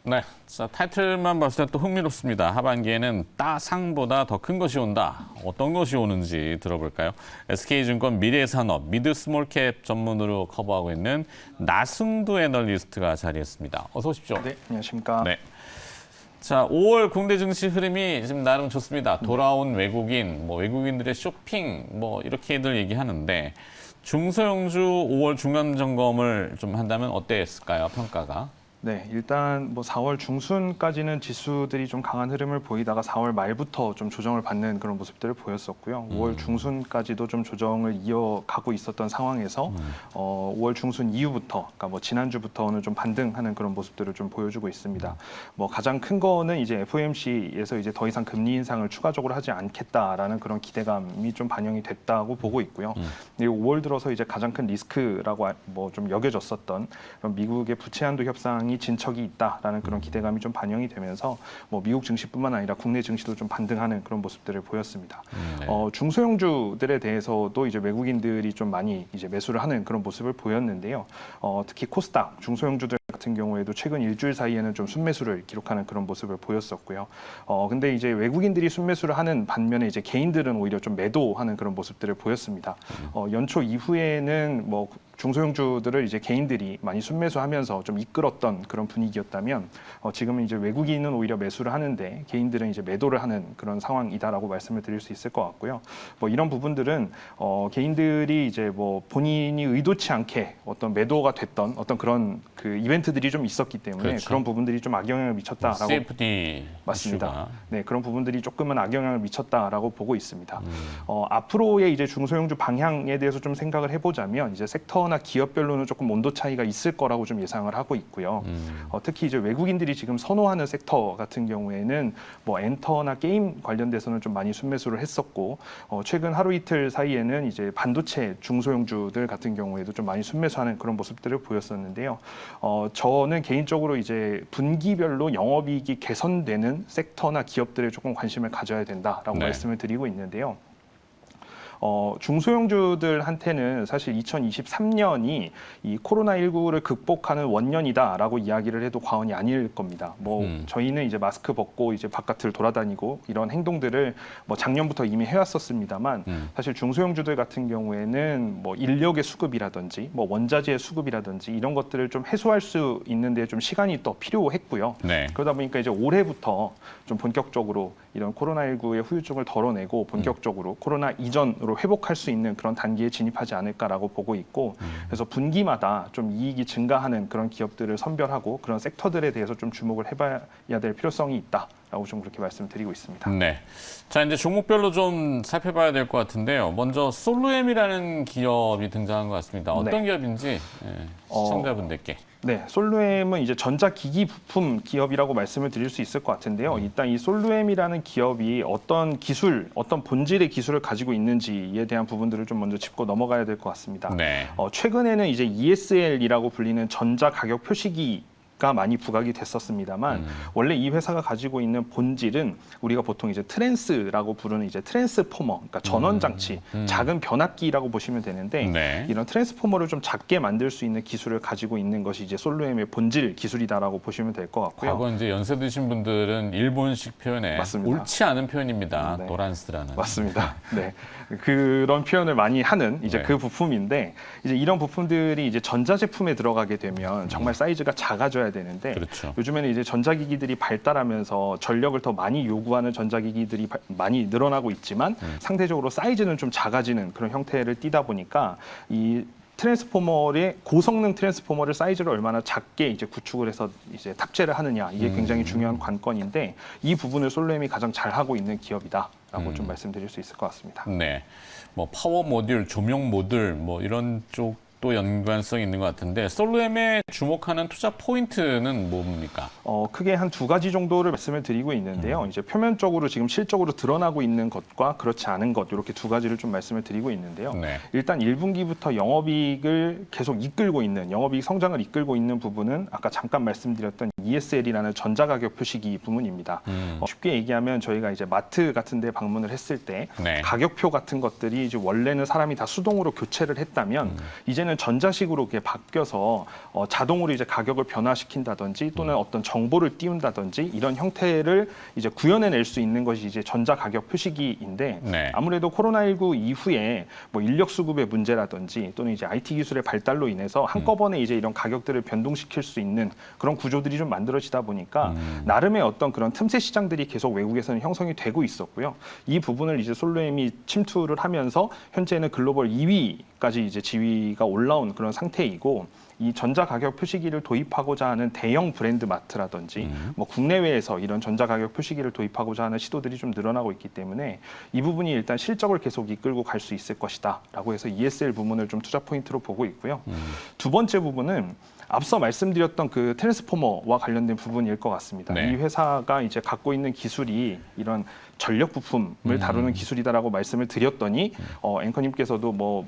네, 자, 타이틀만 봤을 때 또 흥미롭습니다. 하반기에는 따상보다 더 큰 것이 온다. 어떤 것이 오는지 들어볼까요? SK증권 미래산업 미드 스몰캡 전문으로 커버하고 있는 나승두 애널리스트가 자리했습니다. 어서 오십시오. 네, 안녕하십니까. 네. 자, 5월 국내 증시 흐름이 지금 나름 좋습니다. 돌아온 외국인, 외국인들의 쇼핑, 이렇게들 얘기하는데 중소형주 5월 중간 점검을 좀 한다면 어땠을까요? 평가가? 네, 일단 4월 중순까지는 지수들이 좀 강한 흐름을 보이다가 4월 말부터 좀 조정을 받는 그런 모습들을 보였었고요. 5월 중순까지도 좀 조정을 이어가고 있었던 상황에서 5월 중순 이후부터, 그러니까 지난주부터는 좀 반등하는 그런 모습들을 좀 보여주고 있습니다. 가장 큰 거는 이제 FOMC에서 이제 더 이상 금리 인상을 추가적으로 하지 않겠다라는 그런 기대감이 좀 반영이 됐다고 보고 있고요. 5월 들어서 이제 가장 큰 리스크라고 좀 여겨졌었던 그런 미국의 부채 한도 협상이 진척이 있다라는 그런 기대감이 좀 반영이 되면서 미국 증시뿐만 아니라 국내 증시도 좀 반등하는 그런 모습들을 보였습니다. 네. 중소형주들에 대해서도 이제 외국인들이 좀 많이 이제 매수를 하는 그런 모습을 보였는데요. 특히 코스닥 중소형주들 같은 경우에도 최근 일주일 사이에는 좀 순매수를 기록하는 그런 모습을 보였었고요. 근데 이제 외국인들이 순매수를 하는 반면에 이제 개인들은 오히려 좀 매도하는 그런 모습들을 보였습니다. 연초 이후에는 중소형주들을 이제 개인들이 많이 순매수하면서 좀 이끌었던 그런 분위기였다면 지금은 이제 외국인은 오히려 매수를 하는데 개인들은 이제 매도를 하는 그런 상황이다라고 말씀을 드릴 수 있을 것 같고요. 이런 부분들은 개인들이 이제 본인이 의도치 않게 어떤 매도가 됐던 어떤 그런 그 이벤트들이 좀 있었기 때문에 그렇죠. 그런 부분들이 좀 악영향을 미쳤다라고 CFD 맞습니다. 이슈가. 네, 그런 부분들이 조금은 악영향을 미쳤다라고 보고 있습니다. 앞으로의 이제 중소형주 방향에 대해서 좀 생각을 해보자면 이제 섹터나 기업별로는 조금 온도 차이가 있을 거라고 좀 예상을 하고 있고요. 특히 이제 외국인들이 지금 선호하는 섹터 같은 경우에는 엔터나 게임 관련돼서는 좀 많이 순매수를 했었고 최근 하루 이틀 사이에는 이제 반도체 중소형주들 같은 경우에도 좀 많이 순매수하는 그런 모습들을 보였었는데요. 저는 개인적으로 이제 분기별로 영업이익이 개선되는 섹터나 기업들에 조금 관심을 가져야 된다라고 말씀을 드리고 있는데요. 중소형주들한테는 사실 2023년이 이 코로나19를 극복하는 원년이다라고 이야기를 해도 과언이 아닐 겁니다. 저희는 이제 마스크 벗고 이제 바깥을 돌아다니고 이런 행동들을 작년부터 이미 해왔었습니다만 사실 중소형주들 같은 경우에는 인력의 수급이라든지 원자재의 수급이라든지 이런 것들을 좀 해소할 수 있는데 좀 시간이 또 필요했고요. 네. 그러다 보니까 이제 올해부터 좀 본격적으로 이런 코로나19의 후유증을 덜어내고 본격적으로 코로나 이전으로 회복할 수 있는 그런 단계에 진입하지 않을까라고 보고 있고 그래서 분기마다 좀 이익이 증가하는 그런 기업들을 선별하고 그런 섹터들에 대해서 좀 주목을 해봐야 될 필요성이 있다라고 좀 그렇게 말씀드리고 있습니다. 네. 자, 이제 종목별로 좀 살펴봐야 될 것 같은데요. 먼저 솔루엠이라는 기업이 등장한 것 같습니다. 어떤 기업인지 시청자분들께. 네, 솔루엠은 이제 전자기기 부품 기업이라고 말씀을 드릴 수 있을 것 같은데요. 일단 이 솔루엠이라는 기업이 어떤 기술, 어떤 본질의 기술을 가지고 있는지에 대한 부분들을 좀 먼저 짚고 넘어가야 될 것 같습니다. 네. 최근에는 이제 ESL이라고 불리는 전자 가격 표시기 가 많이 부각이 됐었습니다만 원래 이 회사가 가지고 있는 본질은 우리가 보통 이제 트랜스라고 부르는 이제 트랜스포머, 그러니까 전원 장치, 작은 변압기라고 보시면 되는데 이런 트랜스포머를 좀 작게 만들 수 있는 기술을 가지고 있는 것이 이제 솔루엠의 본질 기술이다라고 보시면 될 것 같고요. 과거 이제 연세 드신 분들은 일본식 표현에 맞습니다. 옳지 않은 표현입니다. 네. 노란스라는. 맞습니다. 네. 그런 표현을 많이 하는 이제 그 부품인데 이제 이런 부품들이 이제 전자제품에 들어가게 되면 정말 사이즈가 작아져야 되는데 그렇죠. 요즘에는 이제 전자기기들이 발달하면서 전력을 더 많이 요구하는 전자기기들이 많이 늘어나고 있지만 상대적으로 사이즈는 좀 작아지는 그런 형태를 띠다 보니까 이 트랜스포머의 고성능 트랜스포머를 사이즈를 얼마나 작게 이제 구축을 해서 이제 탑재를 하느냐 이게 굉장히 중요한 관건인데 이 부분을 솔루엠이 가장 잘 하고 있는 기업이다라고 좀 말씀드릴 수 있을 것 같습니다. 네. 파워 모듈, 조명 모듈 이런 쪽도 연관성이 있는 것 같은데 솔루엠에 주목하는 투자 포인트는 뭡니까? 크게 한 두 가지 정도를 말씀을 드리고 있는데요. 이제 표면적으로 지금 실적으로 드러나고 있는 것과 그렇지 않은 것 이렇게 두 가지를 좀 말씀을 드리고 있는데요. 일단 1분기부터 영업이익을 계속 이끌고 있는 영업이익 성장을 이끌고 있는 부분은 아까 잠깐 말씀드렸던 ESL이라는 전자가격 표시기 부분입니다. 쉽게 얘기하면 저희가 이제 마트 같은 데 방문을 했을 때 네. 가격표 같은 것들이 이제 원래는 사람이 다 수동으로 교체를 했다면 이제는 전자식으로 이렇게 바뀌어서 자동으로 이제 가격을 변화시킨다든지 또는 어떤 정보를 띄운다든지 이런 형태를 이제 구현해낼 수 있는 것이 이제 전자가격 표시기인데 네. 아무래도 코로나19 이후에 뭐 인력 수급의 문제라든지 또는 이제 IT 기술의 발달로 인해서 한꺼번에 이제 이런 가격들을 변동시킬 수 있는 그런 구조들이 좀 만들어지다 보니까 나름의 어떤 그런 틈새 시장들이 계속 외국에서는 형성이 되고 있었고요. 이 부분을 이제 솔로엠이 침투를 하면서 현재는 글로벌 2위까지 이제 지위가 올라온 그런 상태이고 이 전자가격 표시기를 도입하고자 하는 대형 브랜드 마트라든지 뭐 국내외에서 이런 전자가격 표시기를 도입하고자 하는 시도들이 좀 늘어나고 있기 때문에 이 부분이 일단 실적을 계속 이끌고 갈 수 있을 것이다 라고 해서 ESL 부문을 좀 투자 포인트로 보고 있고요. 두 번째 부분은 앞서 말씀드렸던 그 트랜스포머와 관련된 부분일 것 같습니다. 네. 이 회사가 이제 갖고 있는 기술이 이런 전력 부품을 다루는 기술이다라고 말씀을 드렸더니 앵커님께서도 뭐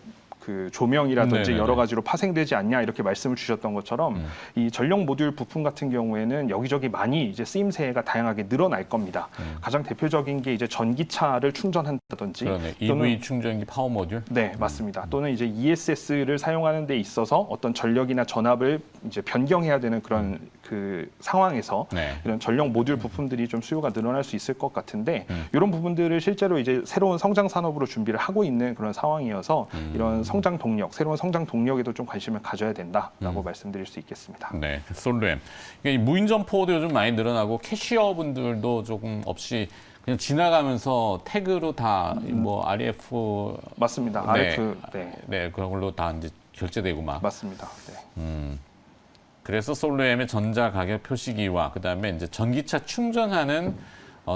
그 조명이라든지 네네네. 여러 가지로 파생되지 않냐 이렇게 말씀을 주셨던 것처럼 이 전력 모듈 부품 같은 경우에는 여기저기 많이 이제 쓰임새가 다양하게 늘어날 겁니다. 가장 대표적인 게 이제 전기차를 충전한다든지 그러네. 또는 EV 충전기 파워 모듈. 네, 맞습니다. 또는 이제 ESS를 사용하는 데 있어서 어떤 전력이나 전압을 이제 변경해야 되는 그런 그 상황에서 네. 이런 전력 모듈 부품들이 좀 수요가 늘어날 수 있을 것 같은데 이런 부분들을 실제로 이제 새로운 성장 산업으로 준비를 하고 있는 그런 상황이어서 이런 성장 동력, 새로운 성장 동력에도 좀 관심을 가져야 된다라고 말씀드릴 수 있겠습니다. 네, 솔로엠. 그러니까 이 무인 점포도 요즘 많이 늘어나고 캐시어분들도 조금 없이 그냥 지나가면서 태그로 다 뭐 RF 맞습니다. 네. RF 네, 네, 그걸로 다 이제 결제되고 막. 맞습니다. 네. 그래서 솔로엠의 전자 가격 표시기와 그다음에 이제 전기차 충전하는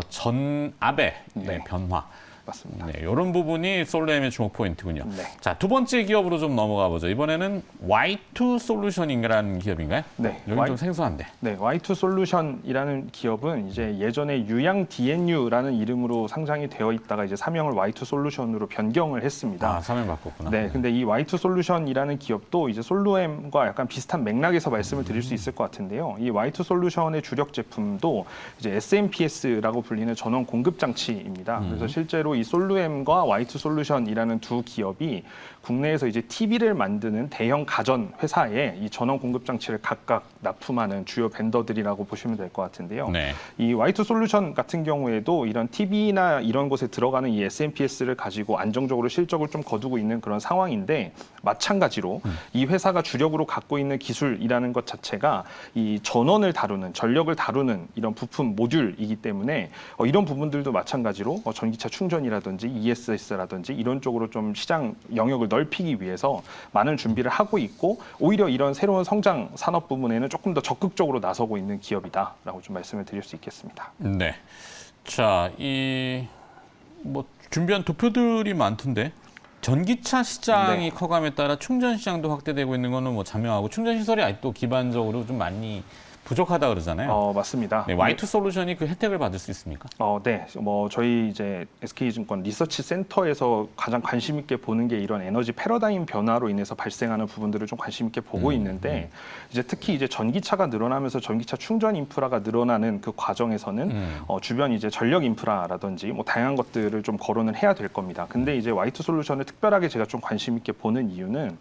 전압의 네. 변화. 맞습니다. 네, 이런 부분이 솔로엠의 주목 포인트군요. 네. 자, 두 번째 기업으로 좀 넘어가 보죠. 이번에는 Y2 솔루션인가라는 기업인가요? 네. 여기 좀 생소한데. 네, Y2 솔루션이라는 기업은 이제 예전에 유양 DNU라는 이름으로 상장이 되어 있다가 이제 사명을 Y2 솔루션으로 변경을 했습니다. 아, 사명 바꿨구나. 네, 근데 이 Y2 솔루션이라는 기업도 이제 솔로엠과 약간 비슷한 맥락에서 말씀을 드릴 수 있을 것 같은데요. 이 Y2 솔루션의 주력 제품도 이제 SMPS라고 불리는 전원 공급 장치입니다. 그래서 실제로 이 솔루엠과 Y2 솔루션이라는 두 기업이 국내에서 이제 TV를 만드는 대형 가전 회사에 이 전원 공급 장치를 각각 납품하는 주요 벤더들이라고 보시면 될 것 같은데요. 네. 이 Y2 솔루션 같은 경우에도 이런 TV나 이런 곳에 들어가는 이 SMPS를 가지고 안정적으로 실적을 좀 거두고 있는 그런 상황인데 마찬가지로 이 회사가 주력으로 갖고 있는 기술이라는 것 자체가 이 전원을 다루는 전력을 다루는 이런 부품 모듈이기 때문에 이런 부분들도 마찬가지로 전기차 충전이라든지 ESS라든지 이런 쪽으로 좀 시장 영역을 넓히기 위해서 많은 준비를 하고 있고 오히려 이런 새로운 성장 산업 부문에는 조금 더 적극적으로 나서고 있는 기업이다라고 좀 말씀을 드릴 수 있겠습니다. 네. 자, 이 뭐 준비한 도표들이 많던데. 전기차 시장이 네. 커감에 따라 충전 시장도 확대되고 있는 거는 뭐 자명하고 충전 시설이 아직도 기반적으로 좀 많이 부족하다 그러잖아요. 맞습니다. 네, Y2 솔루션이 그 혜택을 받을 수 있습니까? 네, 뭐 저희 이제 SK증권 리서치 센터에서 가장 관심 있게 보는 게 이런 에너지 패러다임 변화로 인해서 발생하는 부분들을 좀 관심 있게 보고 있는데 이제 특히 이제 전기차가 늘어나면서 전기차 충전 인프라가 늘어나는 그 과정에서는 주변 이제 전력 인프라라든지 뭐 다양한 것들을 좀 거론을 해야 될 겁니다. 근데 이제 Y2 솔루션을 특별하게 제가 좀 관심 있게 보는 이유는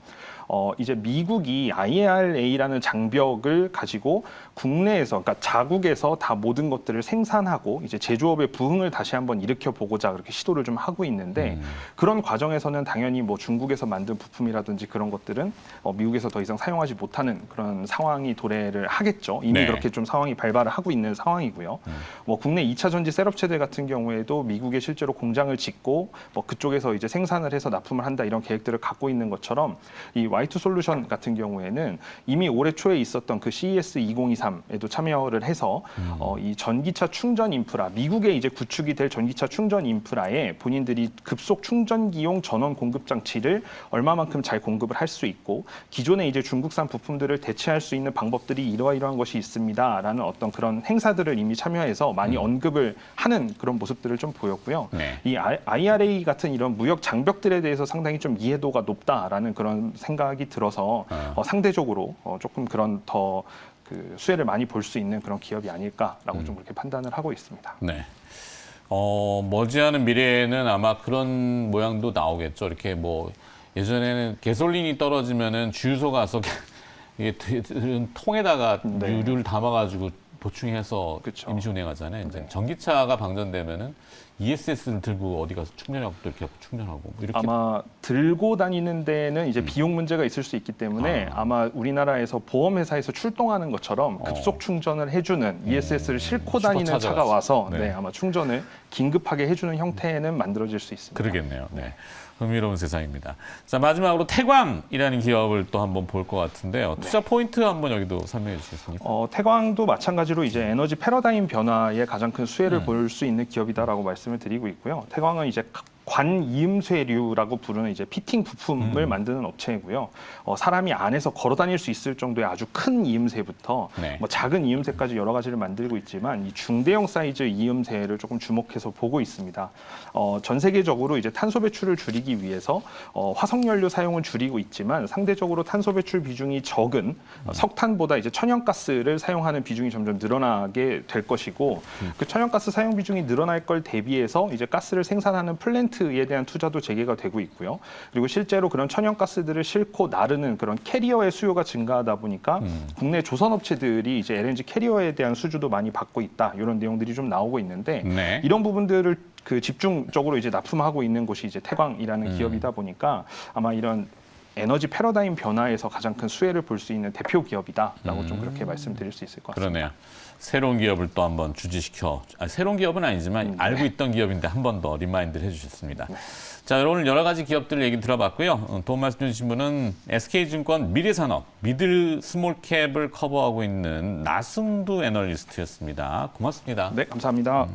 이제 미국이 IRA라는 장벽을 가지고 국내에서, 그러니까 자국에서 다 모든 것들을 생산하고 이제 제조업의 부흥을 다시 한번 일으켜 보고자 그렇게 시도를 좀 하고 있는데 그런 과정에서는 당연히 뭐 중국에서 만든 부품이라든지 그런 것들은 미국에서 더 이상 사용하지 못하는 그런 상황이 도래를 하겠죠. 이미 네. 그렇게 좀 상황이 발발을 하고 있는 상황이고요. 뭐 국내 2차 전지 셋업체들 같은 경우에도 미국에 실제로 공장을 짓고 뭐 그쪽에서 이제 생산을 해서 납품을 한다 이런 계획들을 갖고 있는 것처럼 이 Y2 솔루션 같은 경우에는 이미 올해 초에 있었던 그 CES 2023에도 참여를 해서 이 전기차 충전 인프라, 미국에 이제 구축이 될 전기차 충전 인프라에 본인들이 급속 충전기용 전원 공급 장치를 얼마만큼 잘 공급을 할 수 있고 기존에 이제 중국산 부품들을 대체할 수 있는 방법들이 이러이러한 것이 있습니다라는 어떤 그런 행사들을 이미 참여해서 많이 언급을 하는 그런 모습들을 좀 보였고요. 네. 이 IRA 같은 이런 무역 장벽들에 대해서 상당히 좀 이해도가 높다라는 그런 생각이 들어서 상대적으로 조금 그런 더 그 수혜를 많이 볼 수 있는 그런 기업이 아닐까라고 좀 그렇게 판단을 하고 있습니다. 네. 머지않은 미래에는 아마 그런 모양도 나오겠죠. 이렇게 뭐 예전에는 가솔린이 떨어지면은 주유소 가서 이게 통에다가 네. 유류를 담아가지고 보충해서 그쵸. 임시 운행하잖아요. 이제 네. 전기차가 방전되면은 ESS를 들고 어디 가서 충전하고 또 이렇게 충전하고 뭐 이렇게 아마 들고 다니는 데는 이제 비용 문제가 있을 수 있기 때문에 아마 우리나라에서 보험회사에서 출동하는 것처럼 급속 충전을 해주는 ESS를 싣고 다니는 차가 슈퍼차저같이. 와서 네. 네, 아마 충전을 긴급하게 해주는 형태는 만들어질 수 있습니다. 그러겠네요. 네. 흥미로운 세상입니다. 자, 마지막으로 태광이라는 기업을 또 한번 볼 것 같은데요. 투자 포인트 한번 여기도 설명해 주시겠습니까? 태광도 마찬가지로 이제 에너지 패러다임 변화에 가장 큰 수혜를 볼 수 있는 기업이다라고 말씀을 드리고 있고요. 태광은 이제 관이음쇠류라고 부르는 이제 피팅 부품을 만드는 업체이고요. 사람이 안에서 걸어 다닐 수 있을 정도의 아주 큰 이음새부터 네. 뭐 작은 이음새까지 여러 가지를 만들고 있지만 이 중대형 사이즈 이음새를 조금 주목해서 보고 있습니다. 전 세계적으로 이제 탄소 배출을 줄이기 위해서 화석 연료 사용을 줄이고 있지만 상대적으로 탄소 배출 비중이 적은 석탄보다 이제 천연가스를 사용하는 비중이 점점 늘어나게 될 것이고 그 천연가스 사용 비중이 늘어날 걸 대비해서 이제 가스를 생산하는 플랜트에 대한 투자도 재개가 되고 있고요. 그리고 실제로 그런 천연가스들을 싣고 나르는 그런 캐리어의 수요가 증가하다 보니까 국내 조선업체들이 이제 LNG 캐리어에 대한 수주도 많이 받고 있다. 이런 내용들이 좀 나오고 있는데 네. 이런 부분들을 그 집중적으로 이제 납품하고 있는 곳이 이제 태광이라는 기업이다 보니까 아마 이런 에너지 패러다임 변화에서 가장 큰 수혜를 볼 수 있는 대표 기업이다라고 좀 그렇게 말씀드릴 수 있을 것 같습니다. 그러네요. 새로운 기업을 또 한번 주지시켜, 새로운 기업은 아니지만 알고 있던 기업인데 한 번 더 리마인드를 해주셨습니다. 자, 오늘 여러 가지 기업들 얘기 들어봤고요. 도움 말씀 주신 분은 SK증권 미래산업, 미들 스몰캡을 커버하고 있는 나승두 애널리스트였습니다. 고맙습니다. 네, 감사합니다.